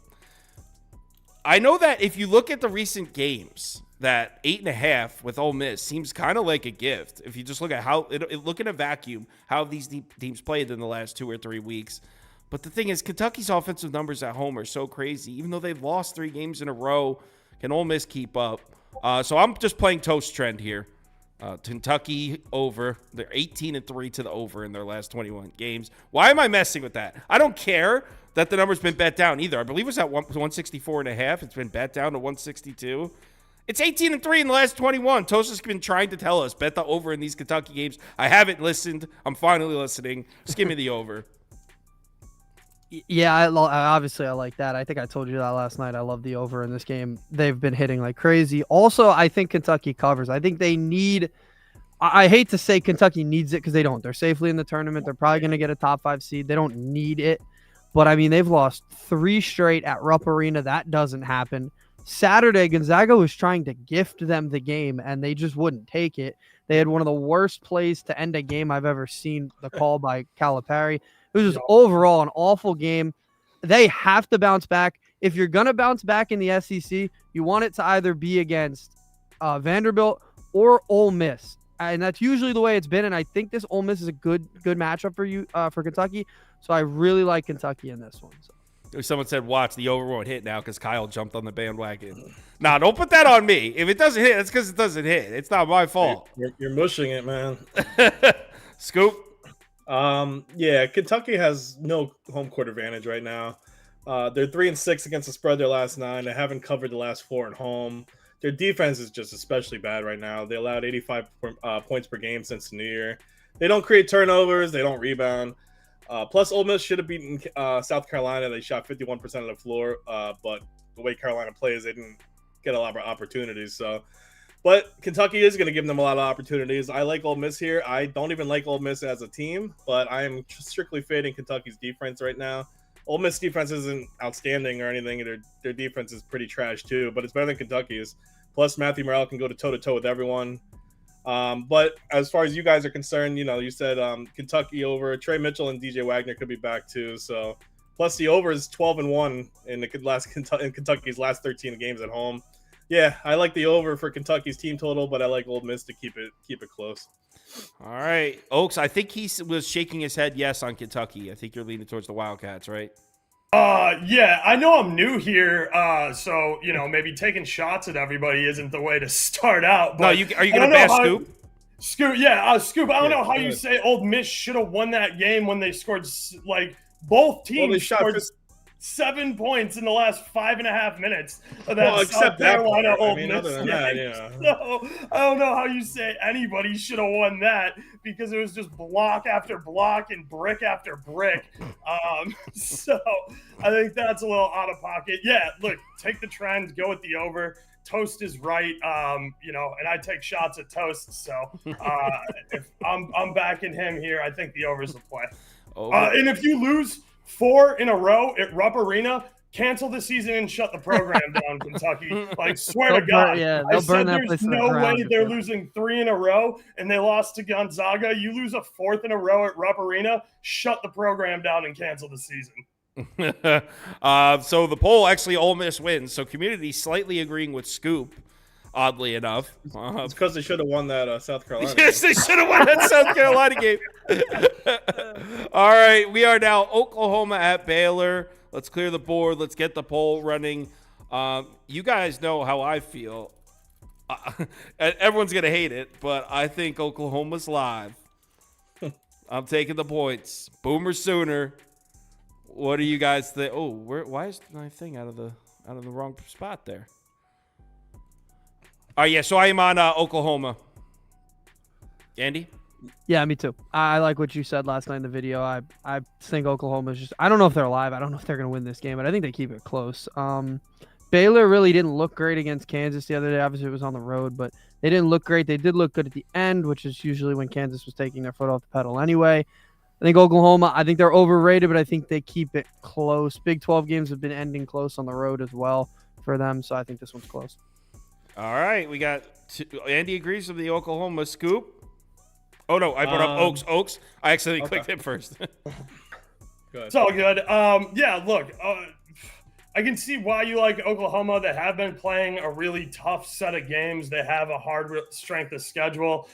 [SPEAKER 1] I know that if you look at the recent games, that 8.5 with Ole Miss seems kind of like a gift. If you just look at look in a vacuum, how these teams played in the last 2 or 3 weeks. But the thing is, Kentucky's offensive numbers at home are so crazy. Even though they've lost 3 games in a row, can Ole Miss keep up? So I'm just playing toast trend here. Kentucky over. They're 18-3 to the over in their last 21 games. Why am I messing with that? I don't care that the number's been bet down either. I believe it was at 164.5. It's been bet down to 162. It's 18-3 in the last 21. Toast has been trying to tell us, bet the over in these Kentucky games. I haven't listened. I'm finally listening. Just give me the over.
[SPEAKER 4] Yeah, obviously I like that. I think I told you that last night. I love the over in this game. They've been hitting like crazy. Also, I think Kentucky covers. I think they need – I hate to say Kentucky needs it because they don't. They're safely in the tournament. They're probably going to get a top 5 seed. They don't need it. But, I mean, they've lost 3 straight at Rupp Arena. That doesn't happen. Saturday, Gonzaga was trying to gift them the game, and they just wouldn't take it. They had one of the worst plays to end a game I've ever seen, the call by Calipari. It was just overall an awful game. They have to bounce back. If you're going to bounce back in the SEC, you want it to either be against Vanderbilt or Ole Miss. And that's usually the way it's been. And I think this Ole Miss is a good matchup for Kentucky. So I really like Kentucky in this one. So.
[SPEAKER 1] Someone said, watch, the over won't hit now because Kyle jumped on the bandwagon. Nah, don't put that on me. If it doesn't hit, it's because it doesn't hit. It's not my fault.
[SPEAKER 3] You're mushing it, man.
[SPEAKER 1] Scoop.
[SPEAKER 3] Yeah, Kentucky has no home court advantage right now. They're 3-6 against the spread their last 9. They haven't covered the last 4 at home. Their defense is just especially bad right now. They allowed 85 points per game since the new year. They don't create turnovers. They don't rebound. Plus, Ole Miss should have beaten South Carolina. They shot 51% of the floor, but the way Carolina plays, they didn't get a lot of opportunities. But Kentucky is going to give them a lot of opportunities. I like Ole Miss here. I don't even like Ole Miss as a team, but I am strictly fading Kentucky's defense right now. Ole Miss defense isn't outstanding or anything. Their defense is pretty trash too, but it's better than Kentucky's. Plus, Matthew Morrell can go toe-to-toe with everyone. But as far as you guys are concerned, you said Kentucky over. Trey Mitchell and DJ Wagner could be back too. So Plus the over is 12-1 in Kentucky's last 13 games at home. Yeah, I like the over for Kentucky's team total, but I like Ole Miss to keep it close.
[SPEAKER 1] All right, Oaks. I think he was shaking his head yes on Kentucky. I think you're leaning towards the Wildcats, right?
[SPEAKER 2] Yeah, I know I'm new here, so maybe taking shots at everybody isn't the way to start out. But
[SPEAKER 1] No, are you going to bash Scoop?
[SPEAKER 2] Scoop, yeah, Scoop. I don't know how you say Ole Miss should have won that game when they scored both teams scored 7 points in the last 5.5 minutes of that South Carolina Ole Miss game. So I don't know how you say anybody should have won that because it was just block after block and brick after brick. So I think that's a little out of pocket. Yeah, look, take the trend, go with the over. Toast is right, and I take shots at Toast. So if I'm backing him here, I think the over is the play. And if you lose 4 in a row at Rupp Arena, cancel the season and shut the program down, Kentucky. Swear to God. I said there's no way they're losing 3 in a row, and they lost to Gonzaga. You lose a 4th in a row at Rupp Arena, shut the program down and cancel the season.
[SPEAKER 1] So the poll, actually, Ole Miss wins. So community slightly agreeing with Scoop, oddly enough.
[SPEAKER 3] It's because they should have won that South Carolina
[SPEAKER 1] Yes, they should have won that South Carolina game. All right, we are now Oklahoma at Baylor. Let's clear the board. Let's get the poll running. You guys know how I feel. Everyone's going to hate it, but I think Oklahoma's live. I'm taking the points. Boomer Sooner. What do you guys think? Oh, why is my thing out of the wrong spot there? Oh, yeah, so I am on Oklahoma. Andy?
[SPEAKER 4] Yeah, me too. I like what you said last night in the video. I think Oklahoma's just – I don't know if they're alive. I don't know if they're going to win this game, but I think they keep it close. Baylor really didn't look great against Kansas the other day. Obviously, it was on the road, but they didn't look great. They did look good at the end, which is usually when Kansas was taking their foot off the pedal anyway. I think Oklahoma, I think they're overrated, but I think they keep it close. Big 12 games have been ending close on the road as well for them, so I think this one's close.
[SPEAKER 1] All right, we got Andy agrees with the Oklahoma Scoop. Oh, no, I brought up Oaks. I accidentally clicked it first.
[SPEAKER 2] It's all good. Yeah, look, I can see why you like Oklahoma. They have been playing a really tough set of games. They have a hard strength of schedule.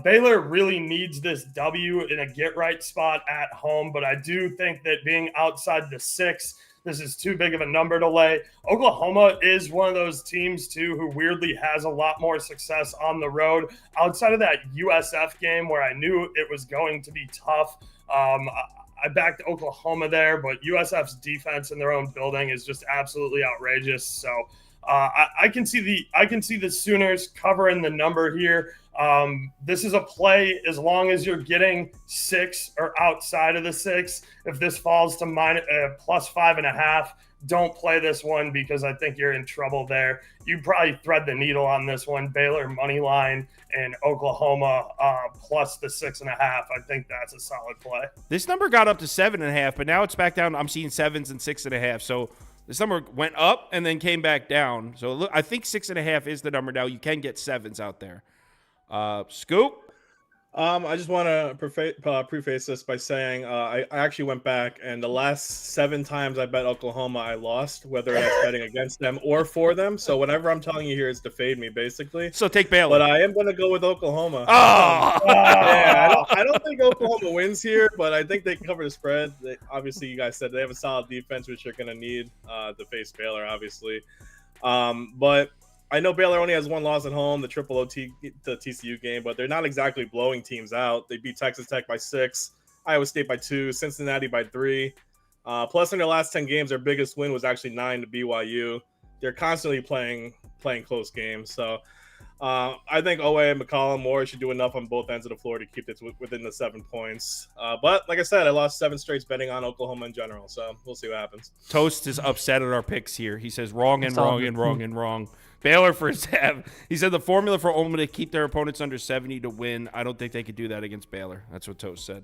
[SPEAKER 2] Baylor really needs this W in a get-right spot at home, but I do think that being outside the 6, this is too big of a number to lay. Oklahoma is one of those teams, too, who weirdly has a lot more success on the road. Outside of that USF game where I knew it was going to be tough, I backed Oklahoma there, but USF's defense in their own building is just absolutely outrageous. So I can see the Sooners covering the number here. This is a play as long as you're getting 6 or outside of the 6. If this falls to plus 5.5, don't play this one because I think you're in trouble there. You probably thread the needle on this one. Baylor money line and Oklahoma plus the 6.5. I think that's a solid play.
[SPEAKER 1] This number got up to 7.5, but now it's back down. I'm seeing 7s and 6.5. So this number went up and then came back down. So look, I think 6.5 is the number now. You can get 7s out there. Scoop?
[SPEAKER 3] I just want to preface this by saying I actually went back, and the last 7 times I bet Oklahoma, I lost, whether I was betting against them or for them. So whatever I'm telling you here is to fade me, basically.
[SPEAKER 1] So take Baylor.
[SPEAKER 3] But I am going to go with Oklahoma.
[SPEAKER 1] Oh!
[SPEAKER 3] Yeah, I don't think Oklahoma wins here, but I think they can cover the spread. Obviously, you guys said they have a solid defense, which you're going to need to face Baylor, obviously. But I know Baylor only has 1 loss at home, the triple OT to TCU game, but they're not exactly blowing teams out. They beat Texas Tech by 6, Iowa State by 2, Cincinnati by 3. Plus, in their last 10 games, their biggest win was actually 9 to BYU. They're constantly playing close games. So I think Owe and McCollum Moore should do enough on both ends of the floor to keep it within the 7 points. But like I said, I lost 7 straight betting on Oklahoma in general, so we'll see what happens.
[SPEAKER 1] Toast is upset at our picks here. He says wrong and wrong and wrong and wrong. Baylor first half. He said the formula for Ole Miss to keep their opponents under 70 to win. I don't think they could do that against Baylor. That's what Toast said.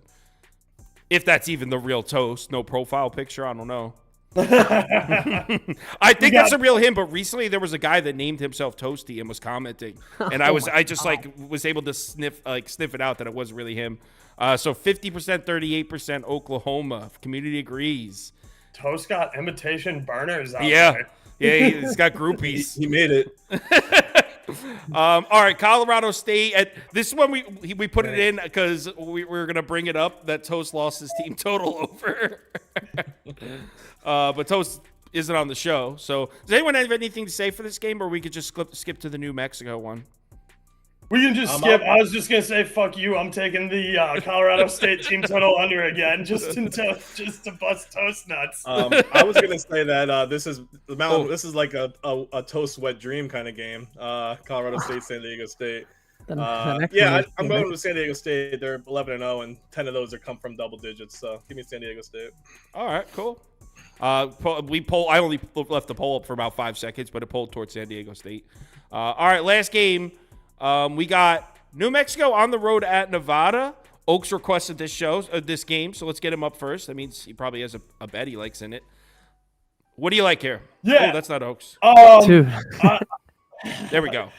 [SPEAKER 1] If that's even the real Toast. No profile picture. I don't know. I think that's a real him, but recently there was a guy that named himself Toasty and was commenting. And I just was able to sniff it out that it wasn't really him. So 50%, 38% Oklahoma. Community agrees.
[SPEAKER 2] Toast got imitation burners out
[SPEAKER 1] Yeah.
[SPEAKER 2] there.
[SPEAKER 1] Yeah, he's got groupies.
[SPEAKER 3] He made it.
[SPEAKER 1] All right, Colorado State. This one we put it in because we were going to bring it up that Toast lost his team total over. But Toast isn't on the show. So does anyone have anything to say for this game, or we could just skip to the New Mexico one?
[SPEAKER 2] We can just skip. I was just gonna say, fuck you. I'm taking the Colorado State team total under again, just to bust Toast nuts.
[SPEAKER 3] I was gonna say that this is the mountain. This is like a Toast wet dream kind of game. Colorado State, San Diego State. I'm going with San Diego State. They're 11-0, and 10 of those are come from double digits. So give me San Diego State.
[SPEAKER 1] All right, cool. I only left the poll up for about 5 seconds, but it polled towards San Diego State. All right, last game. We got New Mexico on the road at Nevada. Oaks requested this game, so let's get him up first. That means he probably has a bet he likes in it. What do you like here?
[SPEAKER 2] Yeah,
[SPEAKER 1] that's not Oaks. There we go.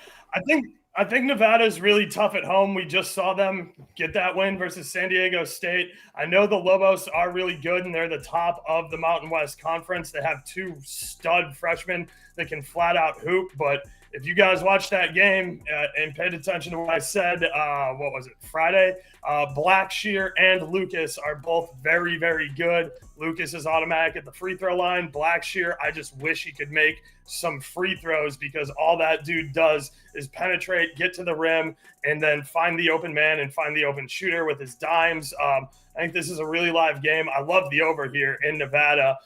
[SPEAKER 2] I think Nevada is really tough at home. We just saw them get that win versus San Diego State. I know the Lobos are really good, and they're the top of the Mountain West Conference. They have 2 stud freshmen that can flat out hoop, but if you guys watched that game and paid attention to what I said, what was it, Friday? Blackshear and Lucas are both very, very good. Lucas is automatic at the free throw line. Blackshear, I just wish he could make some free throws because all that dude does is penetrate, get to the rim, and then find the open man and find the open shooter with his dimes. I think this is a really live game. I love the over here in Nevada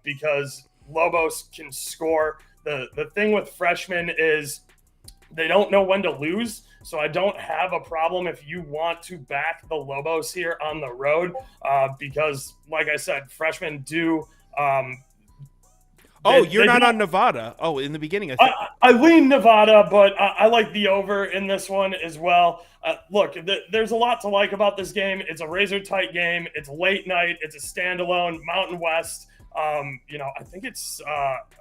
[SPEAKER 2] because Lobos can score. The thing with freshmen is they don't know when to lose, so I don't have a problem if you want to back the Lobos here on the road because, like I said, freshmen do
[SPEAKER 1] you're not on Nevada. Oh, in the beginning, I think.
[SPEAKER 2] I lean Nevada, but I like the over in this one as well. Look, there's a lot to like about this game. It's a razor-tight game. It's late night. It's a standalone Mountain West. I think it's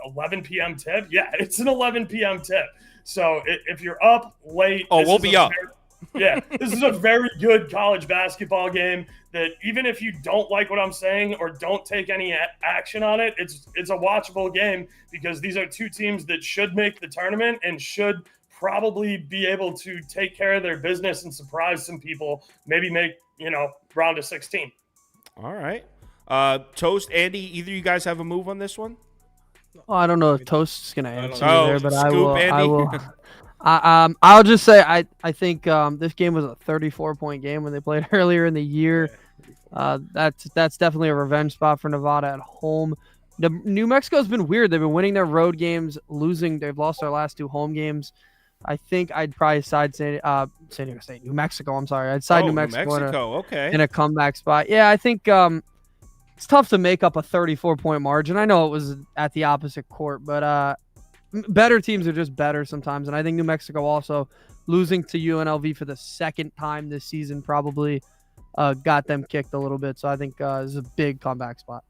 [SPEAKER 2] 11 p.m. tip. Yeah, it's an 11 p.m. tip. So if you're up late,
[SPEAKER 1] we'll be up.
[SPEAKER 2] This is a very good college basketball game that even if you don't like what I'm saying or don't take any action on it, it's a watchable game because these are 2 teams that should make the tournament and should probably be able to take care of their business and surprise some people, maybe make, round of 16.
[SPEAKER 1] All right. Toast, Andy, either you guys have a move on this one?
[SPEAKER 4] Well, I don't know if Toast's gonna answer there, but
[SPEAKER 1] Andy.
[SPEAKER 4] I will. I'll just say I think this game was a 34-point game when they played earlier in the year. That's definitely a revenge spot for Nevada at home. New Mexico's been weird. They've been winning their road games, losing. They've lost their last 2 home games. I think I'd probably side San Diego State, New Mexico. I'm sorry, I'd side New Mexico in a comeback spot. Yeah, I think it's tough to make up a 34-point margin. I know it was at the opposite court, but better teams are just better sometimes. And I think New Mexico also losing to UNLV for the 2nd time this season probably got them kicked a little bit. So I think it's a big comeback spot.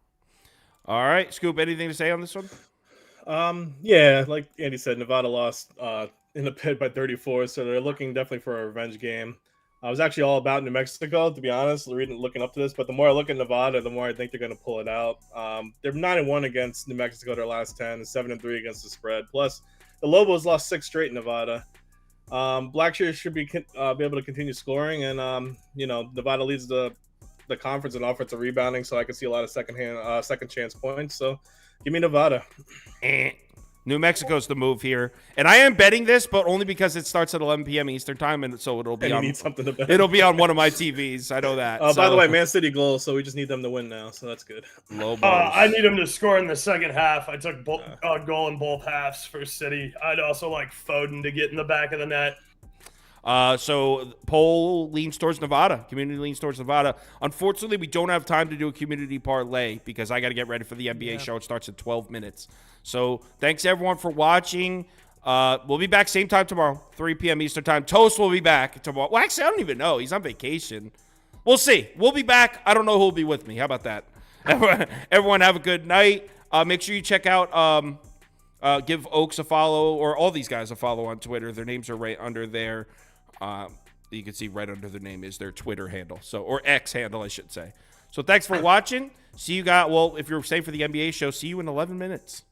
[SPEAKER 1] All right, Scoop, anything to say on this one?
[SPEAKER 3] Yeah, like Andy said, Nevada lost in the Pitt by 34, so they're looking definitely for a revenge game. I was actually all about New Mexico, to be honest, looking up to this. But the more I look at Nevada, the more I think they're going to pull it out. They're 9-1 against New Mexico their last 10, and 7-3 against the spread. Plus, the Lobos lost 6 straight in Nevada. Blackshear should be able to continue scoring, and Nevada leads the conference in offensive rebounding, so I can see a lot of second chance points. So, give me Nevada.
[SPEAKER 1] New Mexico's the move here, and I am betting this, but only because it starts at 11 p.m. Eastern time, and so it'll be on
[SPEAKER 3] something to bet.
[SPEAKER 1] It'll be on one of my TVs. I know that.
[SPEAKER 3] By the way, Man City goal, so we just need them to win now, so that's good.
[SPEAKER 2] I need them to score in the second half. I took goal in both halves for City. I'd also like Foden to get in the back of the net.
[SPEAKER 1] So poll leans towards Nevada. Community leans towards Nevada. Unfortunately, we don't have time to do a community parlay because I got to get ready for the NBA show. It starts in 12 minutes. So thanks everyone for watching. We'll be back same time tomorrow, 3 p.m. Eastern time. Toast will be back tomorrow. Well, actually, I don't even know. He's on vacation. We'll see. We'll be back. I don't know who'll be with me. How about that? Everyone have a good night. Make sure you check out give Oaks a follow, or all these guys a follow on Twitter. Their names are right under there. You can see right under their name is their Twitter handle, or X handle, I should say. So thanks for watching. See you guys. Well, if you're staying for the NBA show, see you in 11 minutes.